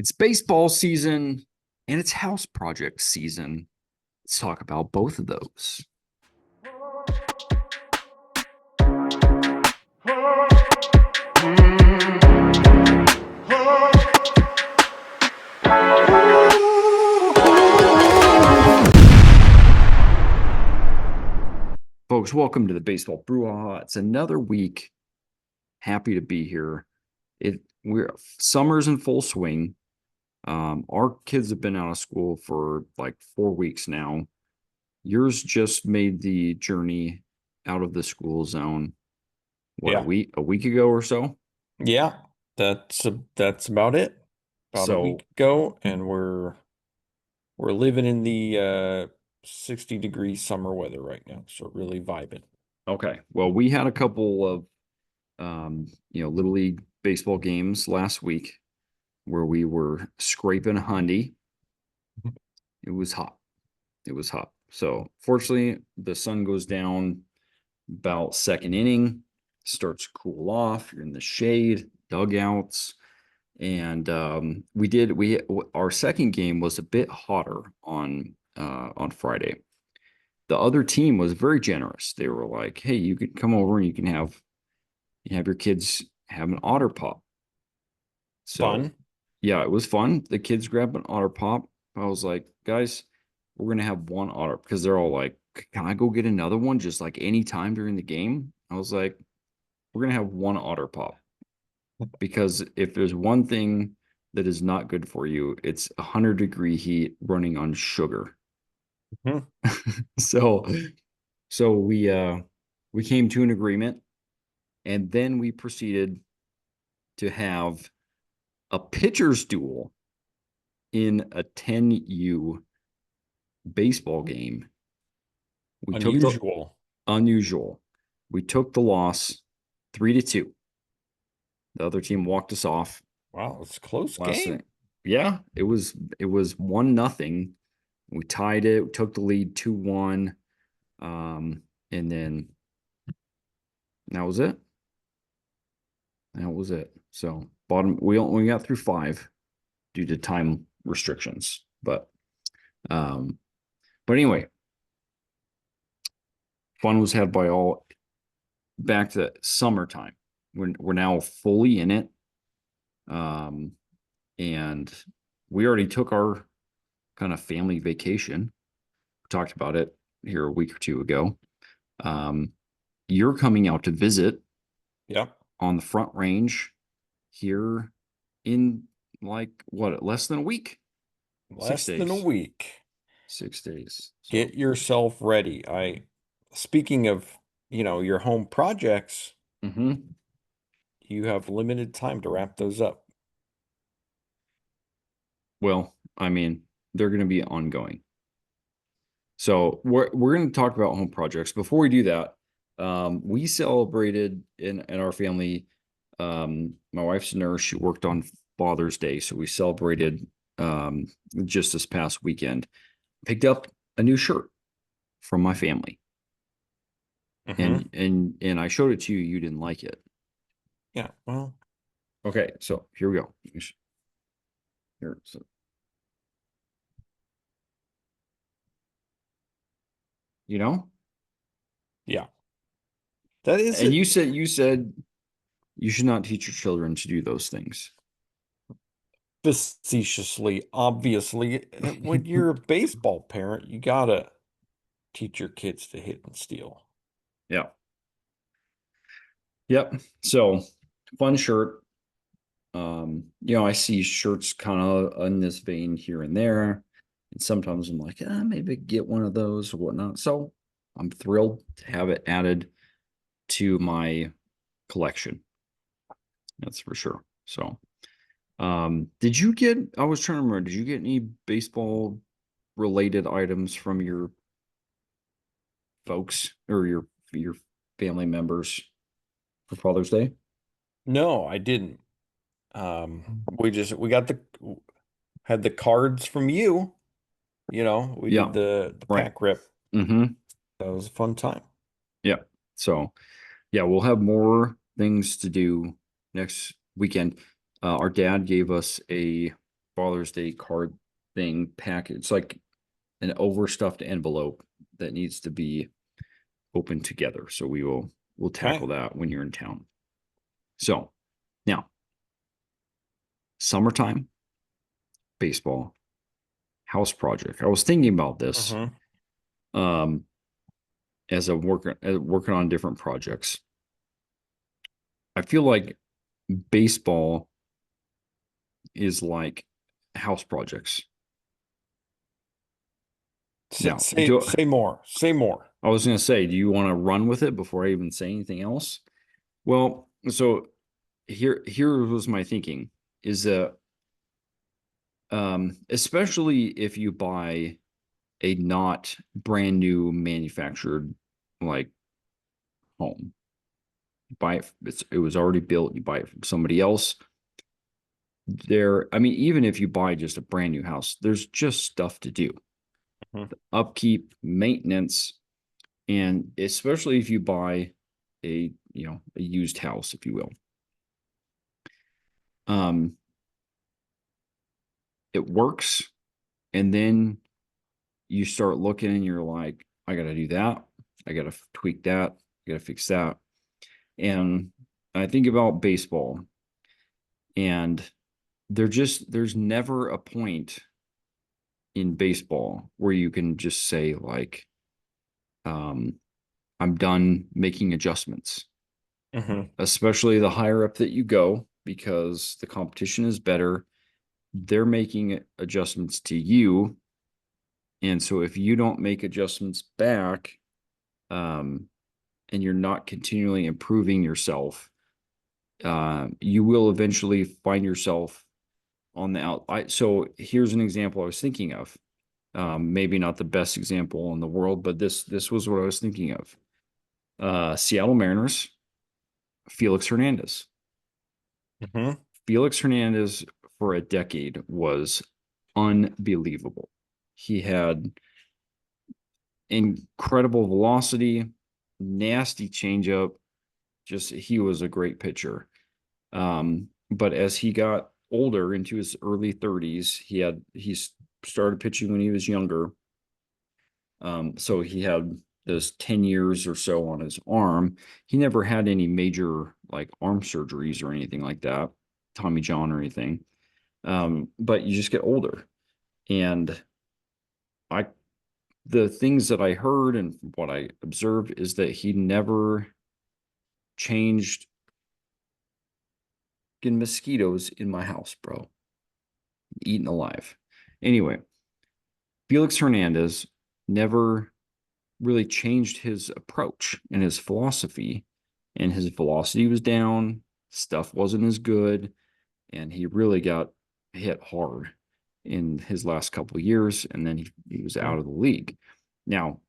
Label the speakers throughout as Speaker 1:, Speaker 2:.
Speaker 1: It's baseball season and it's house project season. Let's talk about both of those. Folks, welcome to the Baseball Brewhaha. It's another week. Happy to be here. Summer's in full swing. Our kids have been out of school for like 4 weeks now. Yours just made the journey out of the school zone. What,
Speaker 2: Yeah.
Speaker 1: a week ago or so?
Speaker 2: Yeah, that's about it. About a
Speaker 1: So,
Speaker 2: week ago, and we're living in the 60-degree summer weather right now, so really vibing.
Speaker 1: okay. Well, we had a couple of Little League baseball games last week where we were scraping Hundy. It was hot. It was hot. So fortunately, the sun goes down about second inning, starts to cool off. You're in the shade, dugouts, and our second game was a bit hotter on Friday. The other team was very generous. They were like, "Hey, you can come over and you can have your kids have an otter pop." So
Speaker 2: Fun.
Speaker 1: yeah, it was fun. The kids grabbed an otter pop. I was like, guys, we're gonna have one otter because they're all like, can I go get another one just like any time during the game? I was like, we're gonna have one otter pop because if there's one thing that is not good for you, it's 100-degree heat running on sugar.
Speaker 2: Mhm.
Speaker 1: So we came to an agreement, and then we proceeded to have a pitcher's duel in a 10U baseball game. We took the
Speaker 2: Unusual.
Speaker 1: unusual. We took the loss 3-2. The other team walked us off
Speaker 2: Wow, it's a close
Speaker 1: last
Speaker 2: game.
Speaker 1: thing. Yeah, it was 1-0. We tied it, took the lead 2-1. And then that was it. That was it. So bottom we only got through 5 due to time restrictions. But anyway, fun was had by all. Back to summertime. We're now fully in it. And we already took our kind of family vacation. We talked about it here a week or two ago. You're coming out to visit
Speaker 2: Yeah,
Speaker 1: on the Front Range here in like what, less than a week? Six
Speaker 2: less than a
Speaker 1: days.
Speaker 2: week.
Speaker 1: 6 days. So,
Speaker 2: Get yourself ready. Speaking of, your home projects,
Speaker 1: mhm.
Speaker 2: you have limited time to wrap those up.
Speaker 1: Well, I mean, they're going to be ongoing. So we're going to talk about home projects. Before we do that, we celebrated in our family. My wife's a nurse. She worked on Father's Day, so we celebrated just this past weekend. Picked up a new shirt from my family,
Speaker 2: Hmm.
Speaker 1: and I showed it to you. You didn't like it.
Speaker 2: Yeah, well,
Speaker 1: Okay, so here we go. Here, so you know,
Speaker 2: yeah. That is
Speaker 1: and
Speaker 2: it.
Speaker 1: you said you should not teach your children to do those things.
Speaker 2: Facetiously, obviously. When you're a baseball parent, you gotta teach your kids to hit and steal.
Speaker 1: Yeah. Yep. So fun shirt. I see shirts kind of in this vein here and there. And sometimes I'm like, maybe get one of those or whatnot. So I'm thrilled to have it added to my collection. That's for sure. So, I was trying to remember, did you get any baseball related items from your folks or your family members for Father's Day?
Speaker 2: No, I didn't. We got the had the cards from you. We did
Speaker 1: Yeah,
Speaker 2: the
Speaker 1: right.
Speaker 2: pack rip.
Speaker 1: Mm-hmm.
Speaker 2: That was a fun time.
Speaker 1: Yeah. So yeah, we'll have more things to do next weekend. Our dad gave us a Father's Day card thing package. It's like an overstuffed envelope that needs to be opened together. So we'll
Speaker 2: Okay.
Speaker 1: tackle that when you're in town. So now, summertime, baseball, house project. I was thinking about this
Speaker 2: Mm-hmm.
Speaker 1: um, as I'm working on different projects. I feel like baseball is like house projects.
Speaker 2: Say,
Speaker 1: Now,
Speaker 2: say say more. Say more.
Speaker 1: I was going to say, do you want to run with it before I even say anything else? Well, so here was my thinking is that especially if you buy a not brand new manufactured like home, buy it, it was already built, you buy it from somebody else. I mean, even if you buy just a brand new house, there's just stuff to do,
Speaker 2: Mhm.
Speaker 1: upkeep, maintenance, and especially if you buy a used house, if you will. Um, it works, and then you start looking and you're like, I got to do that. I got to tweak that. I got to fix that. And I think about baseball, and there's never a point in baseball where you can just say, like, um, I'm done making adjustments,
Speaker 2: Mhm.
Speaker 1: especially the higher up that you go, because the competition is better. They're making adjustments to you. And so if you don't make adjustments back, um, and you're not continually improving yourself, you will eventually find yourself on the out. So here's an example I was thinking of. Maybe not the best example in the world, but this was what I was thinking of. Seattle Mariners, Felix Hernandez.
Speaker 2: Mhm.
Speaker 1: Felix Hernandez for a decade was unbelievable. He had incredible velocity, nasty changeup. Just he was a great pitcher. But as he got older into his early 30s, he started pitching when he was younger. So he had those 10 years or so on his arm. He never had any major like arm surgeries or anything like that, Tommy John or anything. But you just get older. And I the things that I heard and what I observed is that he never changed mosquitoes in my house, bro. Eaten alive. Anyway, Felix Hernandez never really changed his approach and his philosophy, and his velocity was down, stuff wasn't as good, and he really got hit hard in his last couple of years, and then he was out of the league. Now,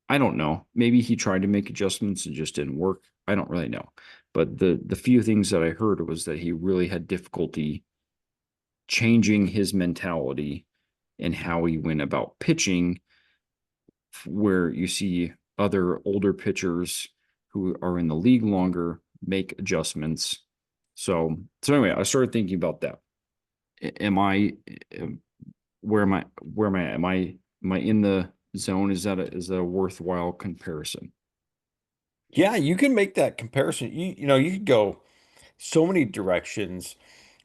Speaker 1: I don't know. Maybe he tried to make adjustments and just didn't work. I don't really know. But the few things that I heard was that he really had difficulty changing his mentality and how he went about pitching, where you see other older pitchers who are in the league longer make adjustments. So anyway, I started thinking about that. Am I where am I in the zone? Is that a worthwhile comparison?
Speaker 2: Yeah, you can make that comparison. You know, you could go so many directions.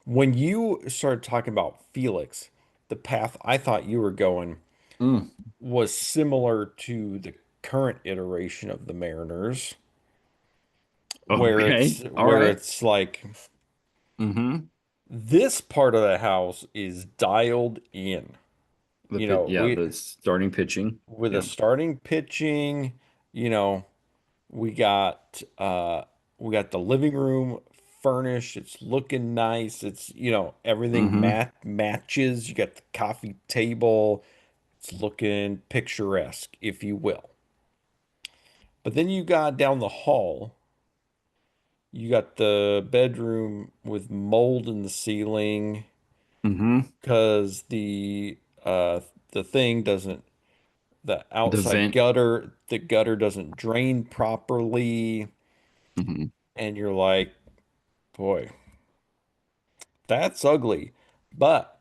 Speaker 2: When you started talking about Felix, the path I thought you were going
Speaker 1: Mm,
Speaker 2: was similar to the current iteration of the Mariners, where
Speaker 1: okay.
Speaker 2: it's
Speaker 1: All
Speaker 2: where
Speaker 1: right.
Speaker 2: it's like
Speaker 1: Mm-hmm.
Speaker 2: this part of the house is dialed in.
Speaker 1: The
Speaker 2: You
Speaker 1: pit,
Speaker 2: know,
Speaker 1: yeah,
Speaker 2: we
Speaker 1: the starting pitching.
Speaker 2: with a
Speaker 1: Yeah.
Speaker 2: starting pitching, you know, we got the living room furnished. It's looking nice. It's, everything
Speaker 1: Mm-hmm.
Speaker 2: matches. You got the coffee table. It's looking picturesque, if you will. But then you got down the hall, you got the bedroom with mold in the ceiling
Speaker 1: Mm-hmm.
Speaker 2: because the thing doesn't the
Speaker 1: The
Speaker 2: outside
Speaker 1: vent.
Speaker 2: gutter doesn't drain properly,
Speaker 1: Mm-hmm.
Speaker 2: and you're like, boy, that's ugly. But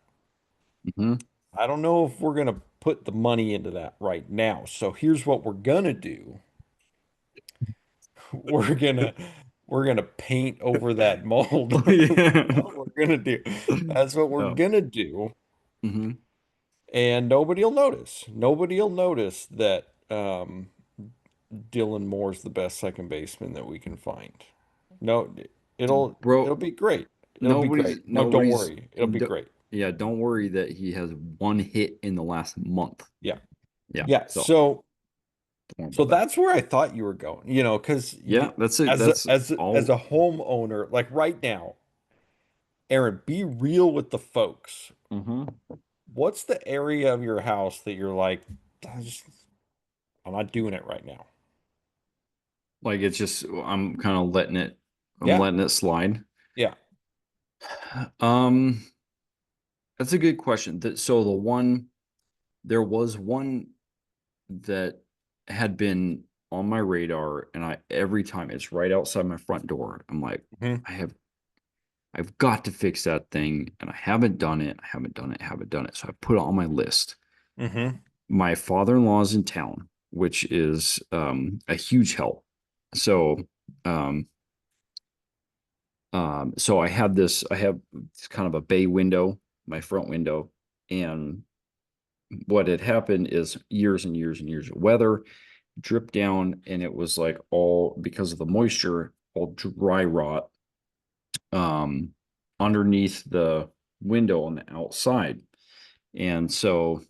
Speaker 1: Hmm.
Speaker 2: I don't know if we're gonna put the money into that right now. So here's what we're gonna do. We're gonna we're gonna paint over that mold.
Speaker 1: Yeah.
Speaker 2: What we're gonna do. That's what we're
Speaker 1: Oh.
Speaker 2: gonna do.
Speaker 1: Hmm.
Speaker 2: And nobody will notice. Nobody will notice that Dylan Moore's the best second baseman that we can find. No, it'll
Speaker 1: Bro,
Speaker 2: be great. It'll be
Speaker 1: nobody's
Speaker 2: great. No, don't
Speaker 1: nobody's
Speaker 2: worry. It'll be
Speaker 1: d-
Speaker 2: great.
Speaker 1: yeah, don't worry that he has one hit in the last month.
Speaker 2: Yeah.
Speaker 1: Yeah,
Speaker 2: Yeah.
Speaker 1: so
Speaker 2: So
Speaker 1: don't worry
Speaker 2: so
Speaker 1: about that.
Speaker 2: that's where I thought you were going, because
Speaker 1: Yeah,
Speaker 2: you
Speaker 1: that's it.
Speaker 2: as a
Speaker 1: That's
Speaker 2: as a, as
Speaker 1: all.
Speaker 2: a homeowner, like right now, Aaron, be real with the folks.
Speaker 1: Hmm.
Speaker 2: What's the area of your house that you're like, I'm not doing it right now?
Speaker 1: Like it's just I'm
Speaker 2: Yeah.
Speaker 1: letting it slide.
Speaker 2: Yeah.
Speaker 1: Um, that's a good question. So there was one that had been on my radar, and I every time it's right outside my front door, I'm like,
Speaker 2: Hmm.
Speaker 1: I have I've got to fix that thing, and I haven't done it. I haven't done it. Haven't done it. So I put it on my list.
Speaker 2: Hmm.
Speaker 1: My father-in-law's in town, which is a huge help. So um, so I have kind of a bay window, my front window, and what had happened is years and years and years of weather dripped down, and it was like all because of the moisture, all dry rot um, underneath the window on the outside. And so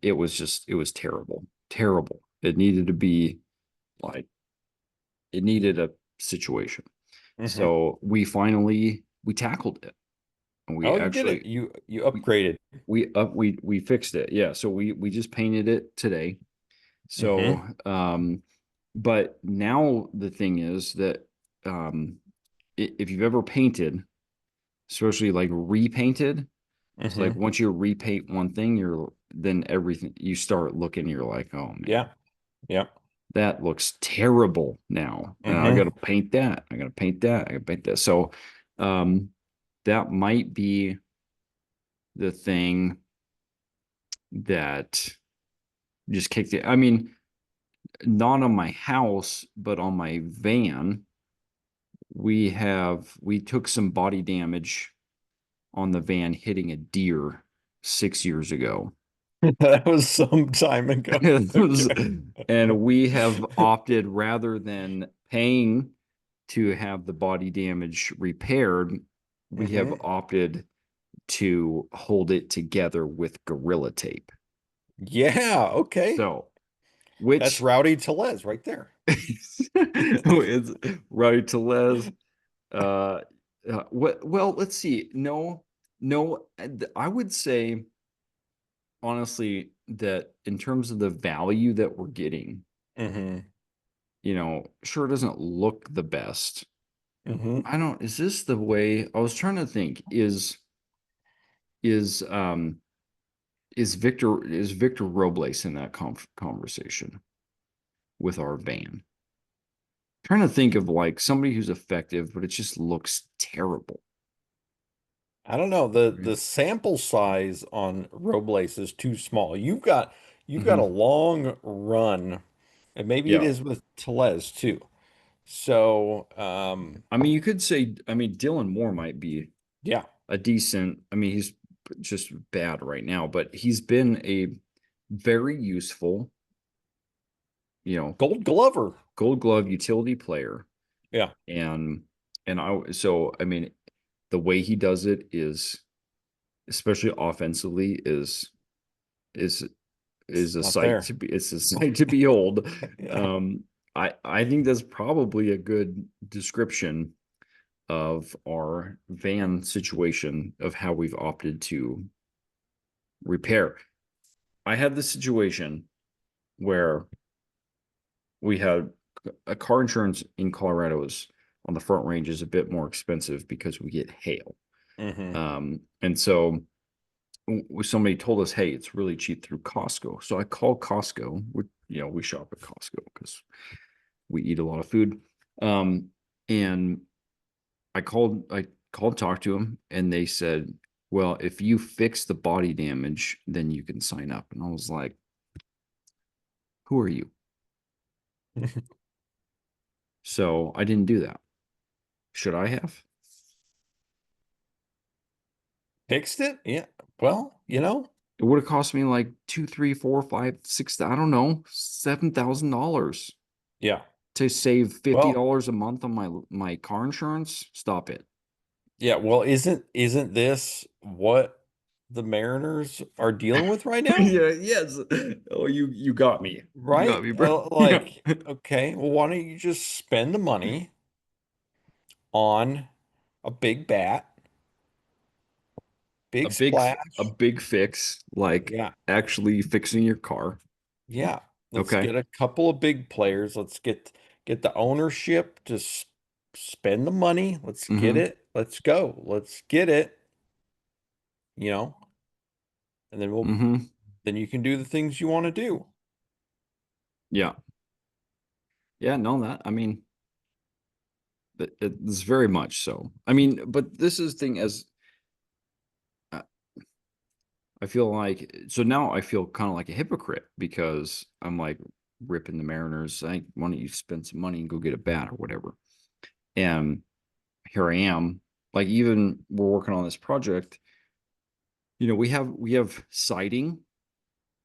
Speaker 1: it was terrible, terrible. It needed to be like, it needed a situation.
Speaker 2: Hmm.
Speaker 1: So we tackled it, and we
Speaker 2: Oh, you did it.
Speaker 1: actually,
Speaker 2: You
Speaker 1: we,
Speaker 2: upgraded.
Speaker 1: we fixed it. Yeah. So we just painted it today.
Speaker 2: Hmm.
Speaker 1: So, but now the thing is that, um, if you've ever painted, especially like repainted, it's like
Speaker 2: Hmm.
Speaker 1: once you repaint one thing, then everything you start looking, you're like, oh man,
Speaker 2: Yeah. Yeah.
Speaker 1: that looks terrible now. I got
Speaker 2: Hmm.
Speaker 1: to paint that. I got to paint that. I got to paint that. So, um, that might be the thing that just kicked it. I mean, not on my house, but on my van, we took some body damage on the van hitting a deer 6 years ago.
Speaker 2: That was some time ago. Okay.
Speaker 1: And we have opted, rather than paying to have the body damage repaired, we have
Speaker 2: Hmm.
Speaker 1: opted to hold it together with Gorilla Tape.
Speaker 2: Yeah. Okay.
Speaker 1: So,
Speaker 2: That's
Speaker 1: which
Speaker 2: Rowdy Telez right there.
Speaker 1: it's right to Les. Uh, well, let's see. No, no, I would say honestly that in terms of the value that we're getting,
Speaker 2: Hmm.
Speaker 1: sure, it doesn't look the best.
Speaker 2: Hmm.
Speaker 1: I don't, is this the way I was trying to think? Is is Victor Robles in that conversation with our van? Trying to think of like somebody who's effective, but it just looks terrible.
Speaker 2: I don't know. The
Speaker 1: Right.
Speaker 2: sample size on Robles is too small. You've got a
Speaker 1: Hmm.
Speaker 2: long run, and maybe it
Speaker 1: Yeah.
Speaker 2: is with Telez too. So,
Speaker 1: I mean, you could say, I mean, Dylan Moore might be
Speaker 2: yeah,
Speaker 1: a decent, I mean, he's just bad right now, but he's been a very useful, you know,
Speaker 2: Gold Glover.
Speaker 1: gold glove utility player.
Speaker 2: Yeah,
Speaker 1: And, so, I mean, the way he does it is, especially offensively, is, is
Speaker 2: it's
Speaker 1: a
Speaker 2: not
Speaker 1: sight
Speaker 2: there.
Speaker 1: to be, it's a sight to behold.
Speaker 2: Yeah.
Speaker 1: Um, I think that's probably a good description of our van situation of how we've opted to repair. I had this situation where we had a car insurance in Colorado is on the Front Range is a bit more expensive because we get hail.
Speaker 2: Hmm.
Speaker 1: And so somebody told us, hey, it's really cheap through Costco. So I called Costco. We shop at Costco because we eat a lot of food. And I called, talked to them, and they said, well, if you fix the body damage, then you can sign up. And I was like, who are you? So I didn't do that. Should I have?
Speaker 2: Fixed it? Yeah. Well,
Speaker 1: It would have cost me like two, three, four, five, six, I don't know, $7,000
Speaker 2: yeah.
Speaker 1: to save fifty
Speaker 2: Well,
Speaker 1: dollars a month on my car insurance. Stop it.
Speaker 2: yeah. Well, isn't this what the Mariners are dealing with right now?
Speaker 1: Yeah, yes. Oh, you got me. You got
Speaker 2: Right?
Speaker 1: me, bro. Yeah.
Speaker 2: Like, okay, well, why don't you just spend the money on a big bat,
Speaker 1: A
Speaker 2: big
Speaker 1: big a
Speaker 2: splash?
Speaker 1: big fix, like
Speaker 2: Yeah.
Speaker 1: actually fixing your car.
Speaker 2: Yeah. Let's
Speaker 1: Okay.
Speaker 2: get a couple of big players. Let's get the ownership to spend the money. Let's get
Speaker 1: Mm-hmm.
Speaker 2: it. Let's go. Let's get it, you know, and
Speaker 1: Mm-hmm.
Speaker 2: then you can do the things you want to do.
Speaker 1: Yeah. Yeah, no, that I mean it's very much so. I mean, but this is thing as uh, I feel like so now I feel kind of like a hypocrite because I'm like ripping the Mariners. Why don't you spend some money and go get a bat or whatever? And here I am. Like even we're working on this project. We have siding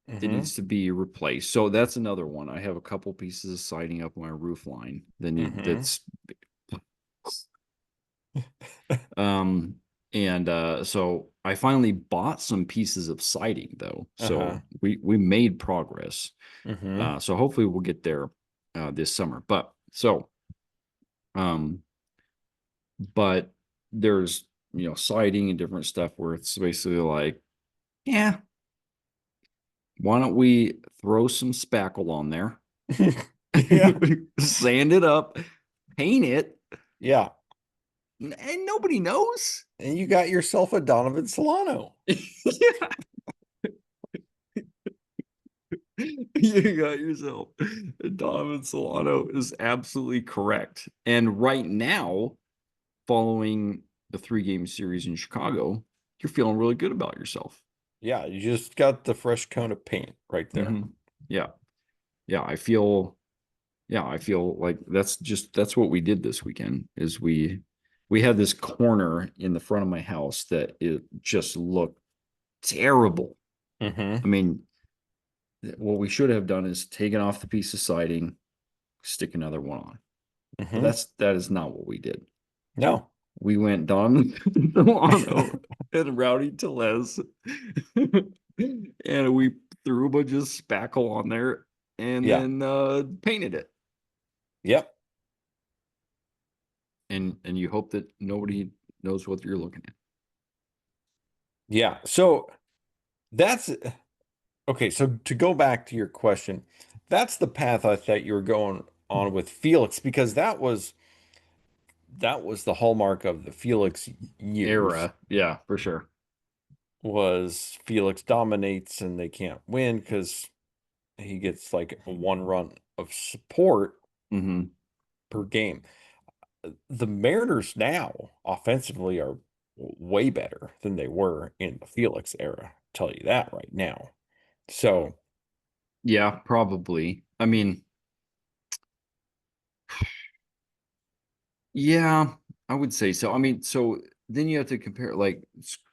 Speaker 1: that
Speaker 2: Mm-hmm.
Speaker 1: needs to be replaced. So that's another one. I have a couple pieces of siding up on my roof line.
Speaker 2: Mm-hmm.
Speaker 1: That's um and so I finally bought some pieces of siding though.
Speaker 2: Uh-huh.
Speaker 1: So we made progress.
Speaker 2: Mm-hmm.
Speaker 1: So hopefully we'll get there this summer. Um but there's siding and different stuff where it's basically like, yeah, why don't we throw some spackle on there,
Speaker 2: Yeah.
Speaker 1: sand it up, paint it,
Speaker 2: Yeah.
Speaker 1: and nobody knows.
Speaker 2: And you got yourself a Donovan Solano.
Speaker 1: Yeah, you got yourself. Donovan Solano is absolutely correct. And right now, following the 3-game series in Chicago, you're feeling really good about yourself.
Speaker 2: Yeah, you just got the fresh coat of paint right there.
Speaker 1: Hmm. Yeah. Yeah. I feel like that's what we did this weekend is we had this corner in the front of my house that it just looked terrible.
Speaker 2: Mm-hmm.
Speaker 1: I mean, what we should have done is taken off the piece of siding, stick another one on. But
Speaker 2: Mm-hmm.
Speaker 1: that is not what we did.
Speaker 2: No.
Speaker 1: We went Don Delano and Rowdy Telez, and we threw a bunch of spackle on there and
Speaker 2: Yeah.
Speaker 1: then painted it.
Speaker 2: Yep.
Speaker 1: And you hope that nobody knows what you're looking at.
Speaker 2: Yeah. So that's okay. So to go back to your question, that's the path I thought you were going on with Felix because that was the hallmark of the Felix years
Speaker 1: Era, yeah, for sure.
Speaker 2: was Felix dominates and they can't win because he gets like a one run of support
Speaker 1: Hmm.
Speaker 2: per game. The Mariners now offensively are way better than they were in the Felix era. I'll tell you that right now. So,
Speaker 1: Yeah, probably. I mean, yeah, I would say so. I mean, so then you have to compare like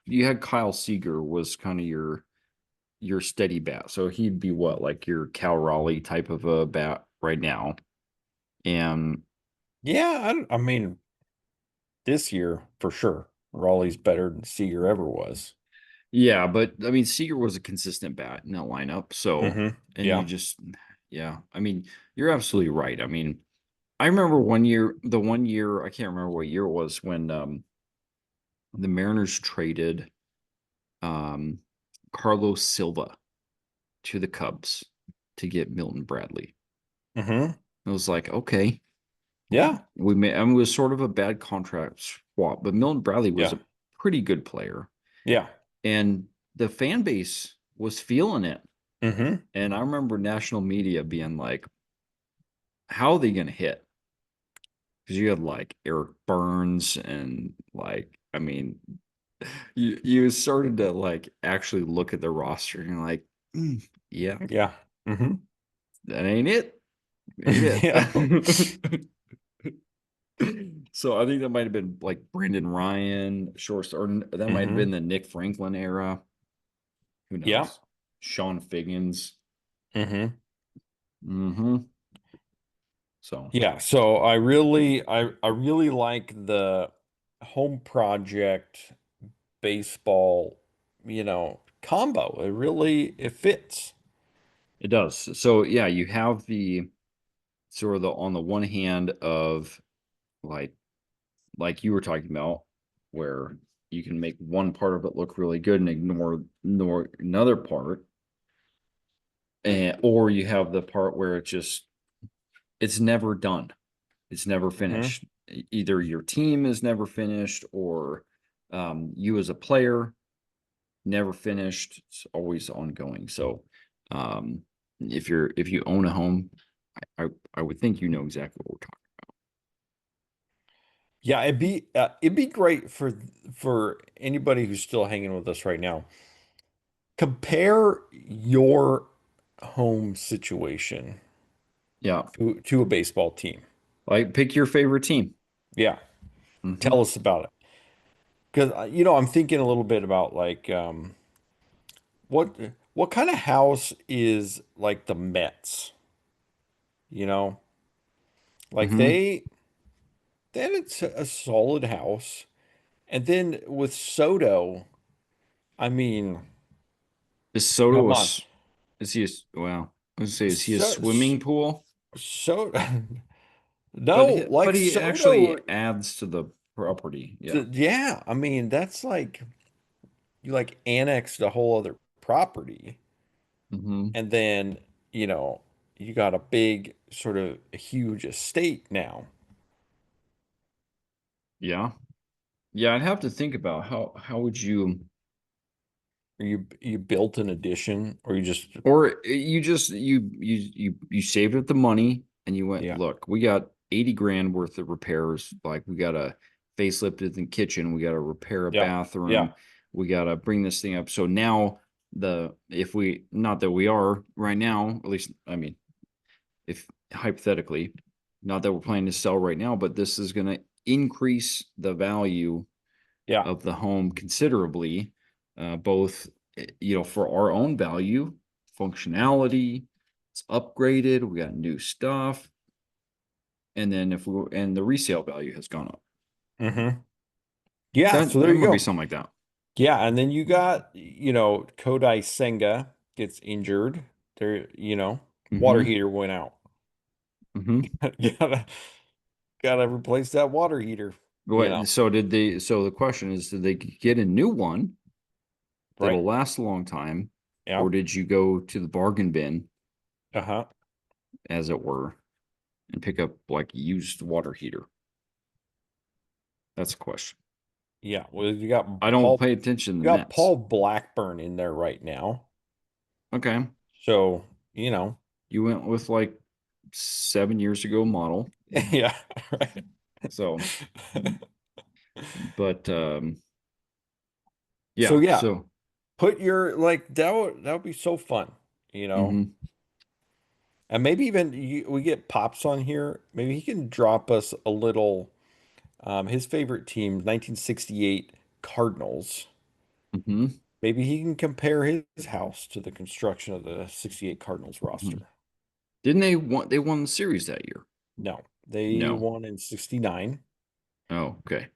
Speaker 1: you had Kyle Seager was kind of your steady bat. So he'd be what, like your Cal Raleigh type of a bat right now. And
Speaker 2: yeah, I mean, this year for sure, Raleigh's better than Seager ever was.
Speaker 1: yeah, but I mean Seager was a consistent bat in that lineup. So
Speaker 2: Hmm.
Speaker 1: and you
Speaker 2: Yeah.
Speaker 1: just yeah, I mean, you're absolutely right. I mean, I remember the one year, I can't remember what year it was when the Mariners traded um Carlos Silva to the Cubs to get Milton Bradley.
Speaker 2: Hmm.
Speaker 1: It was like, okay,
Speaker 2: Yeah.
Speaker 1: we made, I mean, it was sort of a bad contract swap, but Milton Bradley was
Speaker 2: Yeah.
Speaker 1: a pretty good player,
Speaker 2: Yeah.
Speaker 1: and the fan base was feeling it.
Speaker 2: Hmm.
Speaker 1: And I remember national media being like, "How are they going to hit?" Because you had like Eric Burns and like, I mean, You started to like actually look at the roster and you're like, yeah,
Speaker 2: Yeah. Hmm.
Speaker 1: that ain't it. Ain't
Speaker 2: Yeah.
Speaker 1: it. So I think that might have been like Brendan Ryan, shorts, or that might have been
Speaker 2: Hmm.
Speaker 1: the Nick Franklin era. Who
Speaker 2: Yeah.
Speaker 1: knows? Sean Figgins.
Speaker 2: Hmm.
Speaker 1: Hmm. So
Speaker 2: Yeah. So I really like the home project baseball, combo. It fits.
Speaker 1: it does. So yeah, you have the sort of the on the one hand of like like you were talking about, where you can make one part of it look really good and ignore another part, and or you have the part where it's never done, it's never
Speaker 2: Hmm.
Speaker 1: finished. Either your team is never finished, or you as a player never finished. It's always ongoing. So if you own a home, I would think you know exactly what we're talking.
Speaker 2: Yeah, it'd be great for anybody who's still hanging with us right now. Compare your home situation
Speaker 1: Yeah,
Speaker 2: to a baseball team.
Speaker 1: like pick your favorite team.
Speaker 2: Yeah,
Speaker 1: Hmm.
Speaker 2: tell us about it. Because I'm thinking a little bit about like what what kind of house is like the Mets, you know? Like
Speaker 1: Hmm.
Speaker 2: they had a solid house. And then with Soto, I mean,
Speaker 1: Is Soto
Speaker 2: come
Speaker 1: a
Speaker 2: on.
Speaker 1: is he a, well, let's say, is he a
Speaker 2: So,
Speaker 1: swimming pool?
Speaker 2: so no,
Speaker 1: But
Speaker 2: like
Speaker 1: he
Speaker 2: Soto,
Speaker 1: actually adds to the property. Yeah.
Speaker 2: yeah, I mean, that's like you like annexed a whole other property,
Speaker 1: Hmm.
Speaker 2: and then, you know, you got a big sort of a huge estate now.
Speaker 1: Yeah. Yeah, I'd have to think about how would you,
Speaker 2: Or you built an addition, or you just,
Speaker 1: or you just you saved up the money and you went,
Speaker 2: yeah,
Speaker 1: look, we got 80 grand worth of repairs. Like we got a facelift in the kitchen, we got to repair a
Speaker 2: yeah, yeah,
Speaker 1: bathroom, we got to bring this thing up. So now the if we not that we are right now, at least I mean, if hypothetically, not that we're planning to sell right now, but this is going to increase the value
Speaker 2: yeah.
Speaker 1: of the home considerably, both for our own value, functionality. It's upgraded. We got new stuff, and then if we and the resale value has gone up.
Speaker 2: Hmm. Yeah,
Speaker 1: That
Speaker 2: so there
Speaker 1: that
Speaker 2: you
Speaker 1: might be
Speaker 2: go.
Speaker 1: something like that.
Speaker 2: Yeah, and then you got, Kodai Senga gets injured. There, water
Speaker 1: Hmm.
Speaker 2: heater went out.
Speaker 1: Hmm.
Speaker 2: Gotta gotta replace that water heater,
Speaker 1: What? So did they? So the question is, did they get a new one
Speaker 2: right?
Speaker 1: that'll last a long time,
Speaker 2: Yeah.
Speaker 1: or did you go to the bargain bin,
Speaker 2: Uh-huh.
Speaker 1: as it were, and pick up like used water heater? That's a question.
Speaker 2: Yeah. Well,
Speaker 1: I don't pay attention to
Speaker 2: you
Speaker 1: the
Speaker 2: got
Speaker 1: Mets.
Speaker 2: Paul Blackburn in there right now.
Speaker 1: Okay.
Speaker 2: So,
Speaker 1: You went with like 7 years ago model.
Speaker 2: yeah, right.
Speaker 1: So, but
Speaker 2: So
Speaker 1: yeah.
Speaker 2: yeah,
Speaker 1: So,
Speaker 2: put your like that would be so fun, you know.
Speaker 1: hmm.
Speaker 2: And maybe even we get Pops on here. Maybe he can drop us a little his favorite team, 1968 Cardinals.
Speaker 1: Hmm.
Speaker 2: Maybe he can compare his house to the construction of the 68 Cardinals
Speaker 1: Hmm.
Speaker 2: roster.
Speaker 1: Didn't they won the series that year?
Speaker 2: No, they
Speaker 1: No.
Speaker 2: won in 69.
Speaker 1: Oh, okay.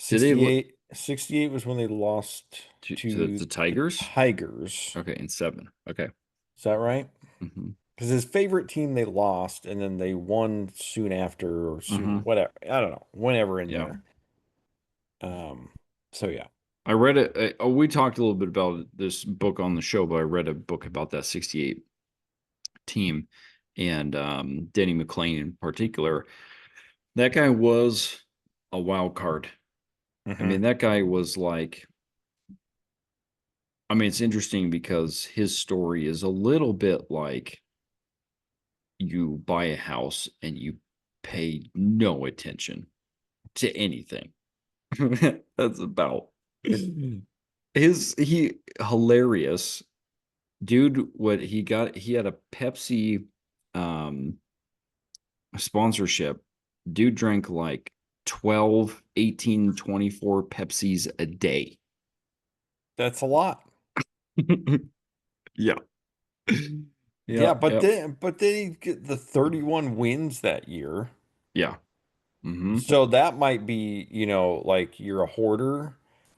Speaker 1: Did they look
Speaker 2: 68 was when they lost
Speaker 1: to the,
Speaker 2: to
Speaker 1: the
Speaker 2: the
Speaker 1: Tigers?
Speaker 2: Tigers.
Speaker 1: Okay, in seven. Okay.
Speaker 2: Is that right?
Speaker 1: Hmm.
Speaker 2: Because his favorite team they lost and then they won soon after or soon
Speaker 1: Hmm.
Speaker 2: whatever. I don't know. Whenever in
Speaker 1: Yeah.
Speaker 2: there. Um, so yeah.
Speaker 1: I read it. We talked a little bit about this book on the show, but I read a book about that 68 team and Denny McClain in particular. That guy was a wild card. I
Speaker 2: Hmm.
Speaker 1: mean, that guy was like, I mean, it's interesting because his story is a little bit like you buy a house and you pay no attention to anything. That's about. He hilarious. Dude, what he got, he had a Pepsi um sponsorship. Dude drank like 12, 18, 24 Pepsis a day.
Speaker 2: That's a lot.
Speaker 1: Yeah.
Speaker 2: Yeah,
Speaker 1: Yeah,
Speaker 2: but
Speaker 1: yeah,
Speaker 2: then he get the 31 wins that year.
Speaker 1: yeah. Hmm.
Speaker 2: So that might be, like you're a hoarder,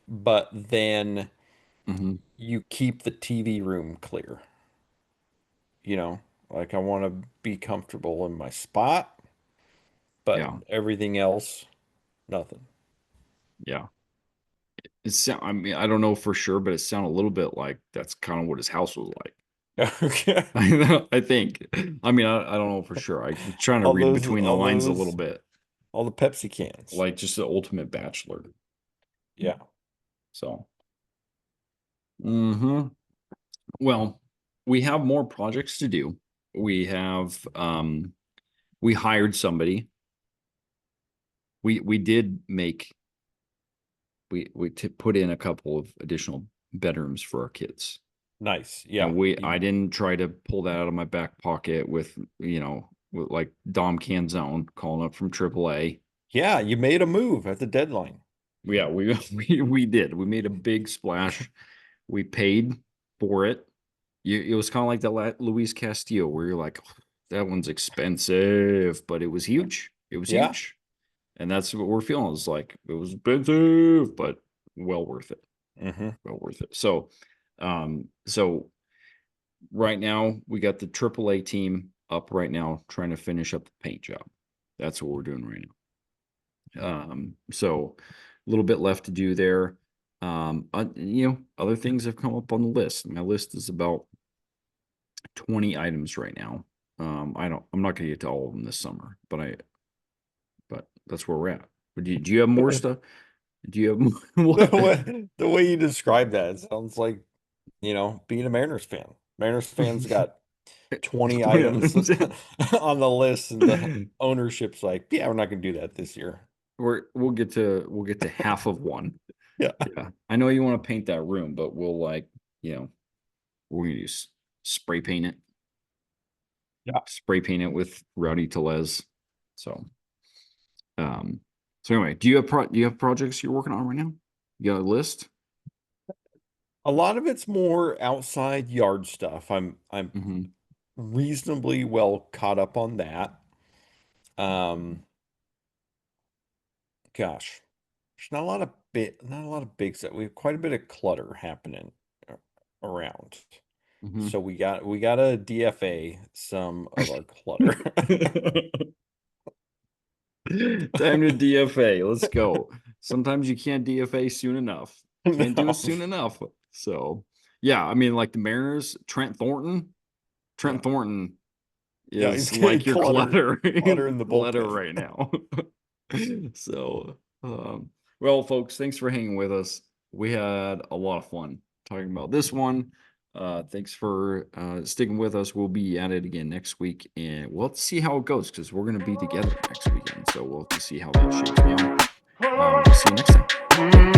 Speaker 2: but then
Speaker 1: Hmm.
Speaker 2: you keep the TV room clear. You know, like I want to be comfortable in my spot, but
Speaker 1: Yeah,
Speaker 2: everything else, nothing.
Speaker 1: yeah. I mean, I don't know for sure, but it sounded a little bit like that's kind of what his house was like.
Speaker 2: Okay.
Speaker 1: I think. I mean, I don't know for sure. I was trying to
Speaker 2: All
Speaker 1: read
Speaker 2: those,
Speaker 1: between the
Speaker 2: all
Speaker 1: lines a little
Speaker 2: those,
Speaker 1: bit,
Speaker 2: all the Pepsi cans.
Speaker 1: like just the ultimate bachelor.
Speaker 2: Yeah.
Speaker 1: So, hmm well, we have more projects to do. We have, we hired somebody. We did make, put in a couple of additional bedrooms for our kids.
Speaker 2: Nice.
Speaker 1: And
Speaker 2: Yeah.
Speaker 1: I didn't try to pull that out of my back pocket with, with like Dom Canzone calling up from AAA.
Speaker 2: Yeah, you made a move at the deadline.
Speaker 1: Yeah, we did. We made a big splash. We paid for it. It was kind of like the Luis Castillo, where you're like, "Oh, that one's expensive," but it was huge. It was
Speaker 2: Yeah.
Speaker 1: huge, and that's what we're feeling. It's like it was expensive, but well worth it.
Speaker 2: Hmm.
Speaker 1: Well worth it. So right now we got the AAA team up right now, trying to finish up the paint job. That's what we're doing right now. So a little bit left to do there. Other things have come up on the list. My list is about 20 items right now. I'm not gonna get to all of them this summer, but that's where we're at. But do you have more stuff? Do you have
Speaker 2: The
Speaker 1: what?
Speaker 2: way you describe that, it sounds like, being a Mariners fan. Mariners fans got 20 items
Speaker 1: 20
Speaker 2: on the list, and the ownership's like, yeah, we're not going to do that this year.
Speaker 1: we'll get to half of one.
Speaker 2: Yeah.
Speaker 1: Yeah. I know you want to paint that room, but we'll you know, we're gonna use spray paint it.
Speaker 2: Yeah.
Speaker 1: Spray paint it with Rowdy Telez. So, um, so anyway, do you have projects you're working on right now? You got a list?
Speaker 2: A lot of it's more outside yard stuff. I'm
Speaker 1: Mm-hmm.
Speaker 2: reasonably well caught up on that. Gosh, there's not a lot of big stuff. We have quite a bit of clutter happening around.
Speaker 1: Mm-hmm.
Speaker 2: So we gotta DFA some of our clutter.
Speaker 1: Time to DFA. Let's go. Sometimes you can't DFA soon enough. Can't do it
Speaker 2: No.
Speaker 1: soon enough. So, yeah, I mean, like the Mariners,
Speaker 2: Yeah.
Speaker 1: Trent Thornton
Speaker 2: Yeah, he's
Speaker 1: is
Speaker 2: getting
Speaker 1: like your clutter,
Speaker 2: clutter in the
Speaker 1: clutter
Speaker 2: bullpen.
Speaker 1: right now. So, well, folks, thanks for hanging with us. We had a lot of fun talking about this one. Thanks for sticking with us. We'll be at it again next week, and we'll have to see how it goes because we're going to be together next weekend. So we'll have to see how that shakes down. We'll see you next time.